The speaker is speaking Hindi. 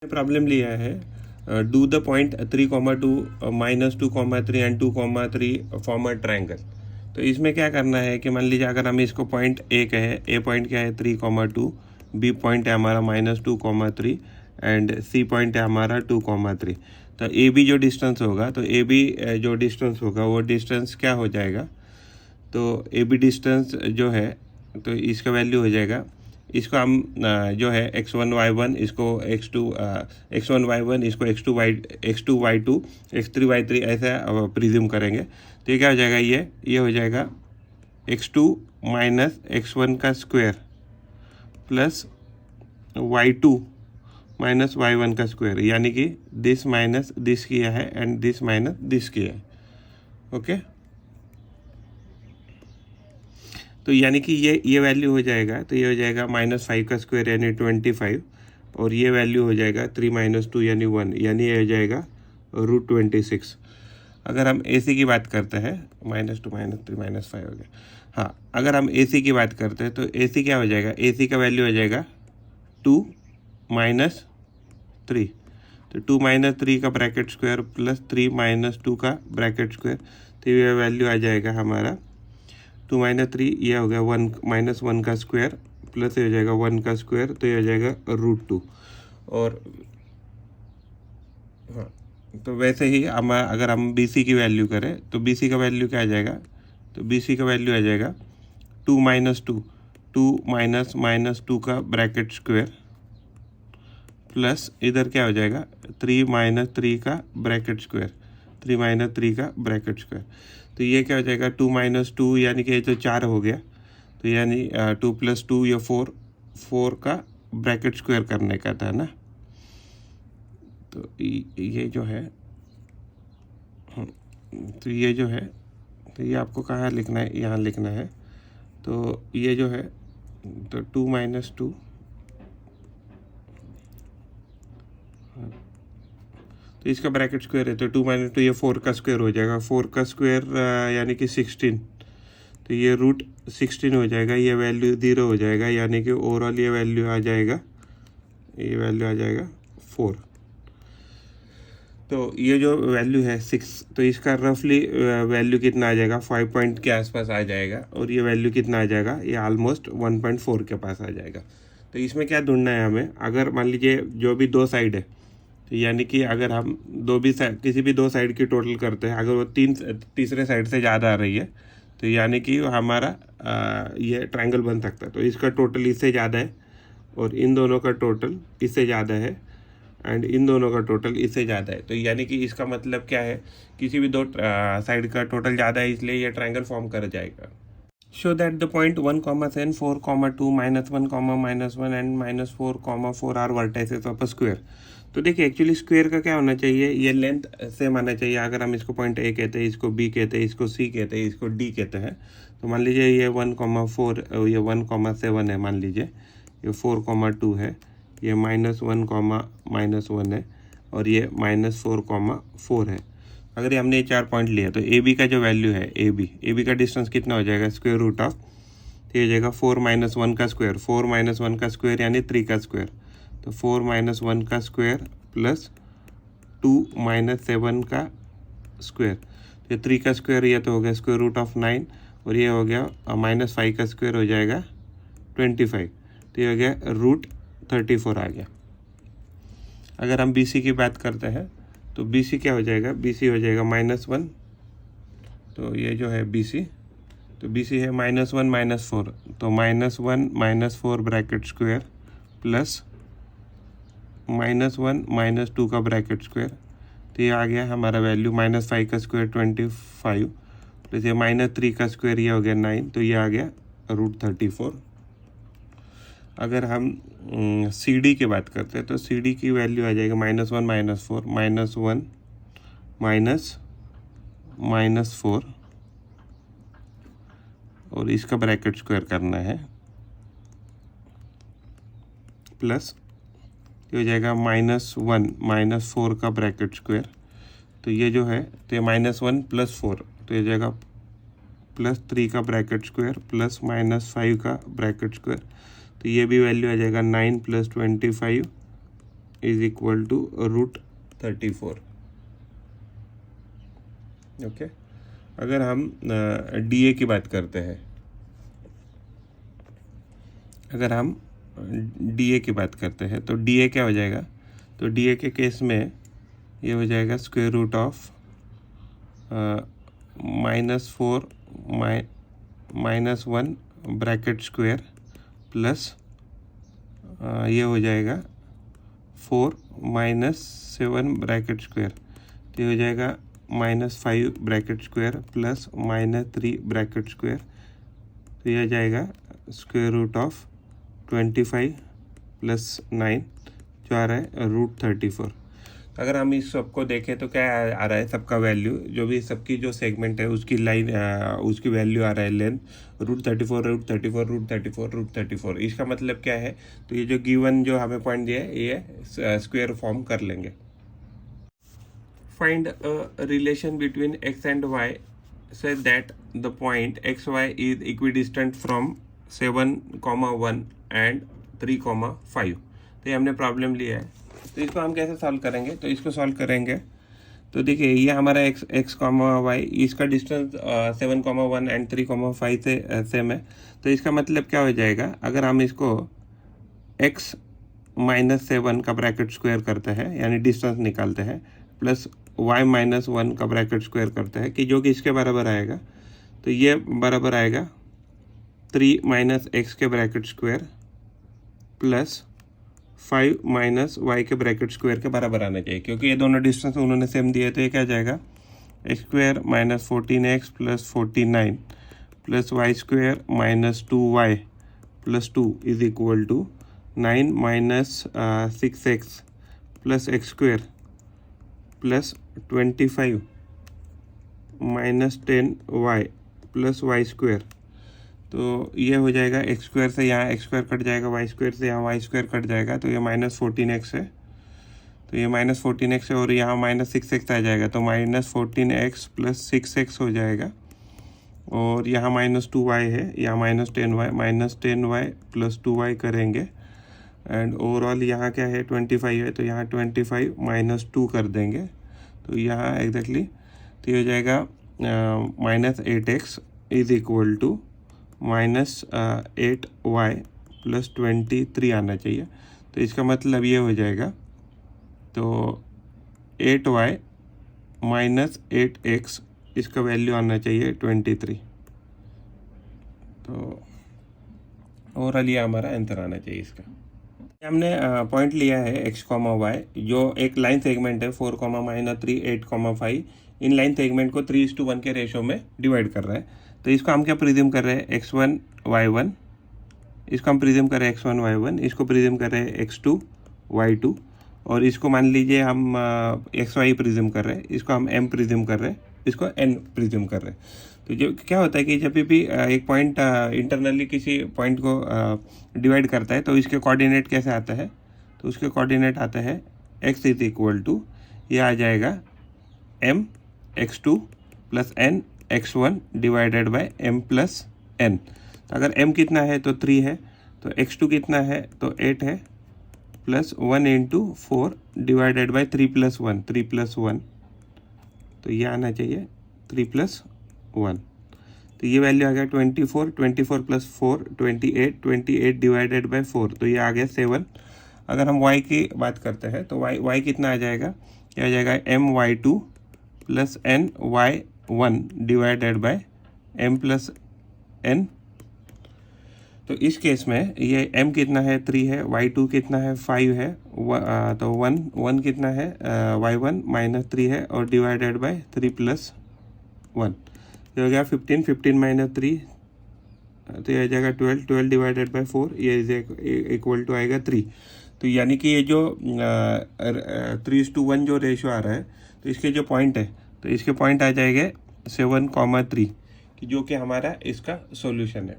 प्रॉब्लम लिया है do the point 3,2 -2,3 and 2,3 form a triangle. तो इसमें क्या करना है कि मान लीजिए अगर हम इसको पॉइंट ए कहे, ए पॉइंट क्या है 3,2, बी पॉइंट है हमारा -2,3 एंड सी पॉइंट है हमारा 2,3। तो ए बी जो डिस्टेंस होगा, तो ए बी जो डिस्टेंस होगा वो डिस्टेंस क्या हो जाएगा, तो ए बी डिस्टेंस जो है तो इसका वैल्यू हो जाएगा, इसको हम जो है x1 y1 इसको x2 x1 y1 इसको x2 y2 x3 y3 ऐसा प्रिज्यूम करेंगे। तो ये क्या हो जाएगा, ये हो जाएगा x2 माइनस x1 का square plus y2 minus y1 का स्क्वायर, यानी कि दिस माइनस दिस किया है एंड दिस माइनस दिस किया है। ओके, तो यानी कि ये वैल्यू हो जाएगा, तो ये हो जाएगा -5 का स्क्वायर यानी 25, और ये वैल्यू हो जाएगा 3 - 2 यानी 1, यानी ये हो जाएगा √26। अगर हम AC की बात करते हैं, -2 - 3 -5 हो गया। हाँ, अगर हम AC की बात करते हैं तो AC क्या हो जाएगा, AC का वैल्यू हो जाएगा 2 - 3, तो 2 - 3 का ब्रैकेट स्क्वायर प्लस 3 - 2 का ब्रैकेट स्क्वायर, तो ये वैल्यू आ जाएगा हमारा 2 - 3, ये हो गया 1 -1 का स्क्वायर प्लस ये हो जाएगा 1 का स्क्वायर, तो ये हो जाएगा √2। और हाँ, तो वैसे ही हम अगर हम BC की वैल्यू करें तो BC का वैल्यू क्या आ जाएगा, तो BC का वैल्यू आ जाएगा 2 - 2, 2 - -2 का ब्रैकेट स्क्वायर प्लस इधर क्या हो जाएगा 3 - 3 का ब्रैकेट स्क्वायर, 3 - 3 का ब्रैकेट स्क्वायर। तो ये क्या हो जाएगा 2 - 2 यानी कि ये तो 4 हो गया, तो यानी 2 + 2 या 4 का ब्रैकेट स्क्वायर करने का था ना। तो ये जो है, तो ये जो है, तो ये आपको कहाँ लिखना है, यहाँ लिखना है। तो ये जो है, तो 2 - 2, तो इसका ब्रैकेट स्क्वायर है, तो 2 - 2 ये 4 का स्क्वायर हो जाएगा, 4 का स्क्वायर यानी कि 16, तो ये √16 हो जाएगा, ये वैल्यू 0 हो जाएगा, यानी कि ओवरऑल ये वैल्यू आ जाएगा, ये वैल्यू आ जाएगा 4। तो ये जो वैल्यू है 6, तो इसका रफली वैल्यू कितना आ जाएगा, 5 पॉइंट के आसपास आ जाएगा, और ये वैल्यू कितना आ जाएगा, ये ऑलमोस्ट 1.4 के पास आ जाएगा। तो इसमें क्या ढूंढना है हमें, अगर मान लीजिए जो भी दो साइड है, तो यानी कि अगर हम किसी भी दो साइड की टोटल करते हैं, अगर वो तीसरे साइड से ज़्यादा आ रही है, तो यानी कि हमारा ये ट्रायंगल बन सकता है। तो इसका टोटल इससे ज़्यादा है, और इन दोनों का टोटल इससे ज़्यादा है, एंड इन दोनों का टोटल इससे ज़्यादा है। तो यानी कि इसका मतलब क्या है, किसी भी दो साइड का टोटल ज़्यादा है, इसलिए ये ट्रायंगल फॉर्म कर जाएगा। Show that the point 1, 4, 2, -1, -1 and -4, 4 are vertices of a square. तो देखिए एक्चुअली स्क्वायर का क्या होना चाहिए, ये लेंथ सेम आना चाहिए। अगर हम इसको पॉइंट A कहते हैं, इसको B कहते हैं, इसको C कहते हैं, इसको D कहते हैं, तो मान लीजिए ये 1,4, ये 1,7 है, मान लीजिए ये 4,2 है, ये -1, है, और ये -4,4 है। अगर हमने ये 4 पॉइंट लिया, तो AB का जो वैल्यू है, AB का डिस्टेंस कितना हो जाएगा, स्क्वायर रूट ऑफ, तो ये हो जाएगा 4 - 1 का स्क्वायर, 4 - 1 का स्क्वायर यानी 3 का स्क्वायर, तो 4 - 1 का स्क्वायर प्लस 2 - 7 का स्क्वायर, ये 3 का स्क्वायर, ये तो हो गया स्क्वायर रूट ऑफ 9, और ये हो गया -5 का स्क्वायर हो जाएगा 25, तो ये हो गया √34 आ गया। अगर हम BC की बात करते हैं, तो BC क्या हो जाएगा, BC हो जाएगा -1, तो ये जो है BC, तो BC है -1 - 4, तो -1 - 4 ब्रैकेट स्क्वायर प्लस -1 - 2 का ब्रैकेट स्क्वायर, तो ये आ गया हमारा वैल्यू -5 का स्क्वायर 25 प्लस ये -3 का स्क्वायर, ये हो गया 9, तो ये आ गया √34। अगर हम CD की बात करते हैं, तो CD की वैल्यू आ जाएगा -1 - 4 -1 - -4, और इसका ब्रैकेट स्क्वायर करना है, प्लस ये हो जाएगा -1 - 4 का ब्रैकेट स्क्वायर, तो ये जो है, तो ये -1 + 4, तो ये जाएगा +3 का ब्रैकेट स्क्वायर प्लस -5 का ब्रैकेट स्क्वायर, तो ये भी वैल्यू आ जाएगा 9 + 25 इज इक्वल टू √34। ओके, अगर हम DA की बात करते हैं, अगर हम DA की बात करते हैं तो DA क्या हो जाएगा? तो DA के केस में ये हो जाएगा square root of -4 -1 bracket square plus ये हो जाएगा 4 -7 ब्रैकेट स्क्वायर, तो ये हो जाएगा -5 bracket square plus -3 bracket square, तो यह जाएगा स्क्वायर रूट ऑफ 25 + 9 जो आ रहा है √34। अगर हम इस सबको देखें तो क्या आ रहा है, सबका वैल्यू जो भी सबकी जो सेगमेंट है उसकी लाइन उसकी वैल्यू आ रहा है लेंथ √34 √34 √34 √34। इसका मतलब क्या है? तो ये जो गिवन जो हमें पॉइंट दिया है ये स्क्वायर फॉर्म कर लेंगे। Find a relation between x and y such that the point xy is equidistant from 7,1 and 3,5। तो ये हमने प्रॉब्लम लिया है, तो इसको हम कैसे सॉल्व करेंगे? तो इसको सॉल्व करेंगे तो देखिए ये हमारा x, y, इसका डिस्टेंस 7,1 एंड 3,5 से सेम है। तो इसका मतलब क्या हो जाएगा? अगर हम इसको x -7 का ब्रैकेट स्क्वायर करते हैं यानी डिस्टेंस निकालते हैं प्लस y -1 का ब्रैकेट स्क्वायर करते हैं कि जो कि इसके बराबर आएगा, तो ये बराबर आएगा 3 - x के ब्रैकेट स्क्वायर प्लस 5 - y के ब्रैकेट स्क्वायर के बराबर आना चाहिए, क्योंकि ये दोनों डिस्टेंस उन्होंने सेम दिए। तो ये क्या जाएगा? x² -14x + 49 plus y² -2y + 2 is equal to 9 - 6x plus x² plus 25 - 10y plus y²। तो ये हो जाएगा x² से यहाँ x² कट जाएगा, y² से यहाँ y² कट जाएगा, तो ये -14x है, तो ये -14x है और यहाँ -6x आ जाएगा, तो -14x + 6x हो जाएगा और यहाँ -2y है, यहाँ -10y + 2y करेंगे एंड ओवरऑल यहाँ क्या है 25 है, तो यहाँ 25 - 2 कर देंगे, तो यहाँ एग्जैक्टली तो ये हो जाएगा -8x is equal to -8y + 23 आना चाहिए। तो इसका मतलब ये हो जाएगा, तो 8y - 8x इसका वैल्यू आना चाहिए 23। तो ओवरऑल ये हमारा आंसर आना चाहिए इसका। हमने पॉइंट लिया है x, y जो एक लाइन सेगमेंट है 4, -3 8,5 इन लाइन सेगमेंट को 3:1 के रेशो में डिवाइड कर रहा है। तो इसको हम क्या प्रिज्यूम कर रहे हैं? x1 y1, इसको हम प्रिज्यूम कर रहे हैं x1 y1, इसको प्रिज्यूम कर रहे हैं x2 y2 और इसको मान लीजिए हम xy प्रिज्यूम कर रहे हैं, इसको हम m प्रिज्यूम कर रहे हैं, इसको n प्रिज्यूम कर रहे हैं। तो जो क्या होता है कि जब भी एक पॉइंट इंटरनली किसी पॉइंट को डिवाइड करता है तो इसके कोऑर्डिनेट कैसे आता है? तो उसके कोऑर्डिनेट आता है x इज इक्वल टू ये आ जाएगा m x2 + n x1 divided by m + n। तो अगर m कितना है तो 3 है, तो x2 कितना है तो 8 है प्लस 1 × 4 डिवाइडेड बाय 3 + 1 3 + 1, तो ये आना चाहिए 3 + 1, तो ये वैल्यू आ गया 24 24 + 4 28 28 डिवाइडेड बाय 4, तो ये आ गया 7। अगर हम y की बात करते हैं तो y कितना आ जाएगा? ये आ जाएगा my2 + ny1 divided by m + n। तो इस केस में ये m कितना है 3 है, y2 कितना है 5 है, तो 1 कितना है y1 -3 है और डिवाइडेड बाय 3 + 1, ये हो गया 15 15 - 3, तो ये आ जाएगा 12 12 डिवाइडेड बाय 4, ये इक्वल टू आएगा 3। तो यानी कि ये जो 3:1 जो रेशो आ रहा है, तो इसके जो पॉइंट है तो इसके पॉइंट आ जाएंगे 7,3 कि जो कि हमारा इसका सॉल्यूशन है।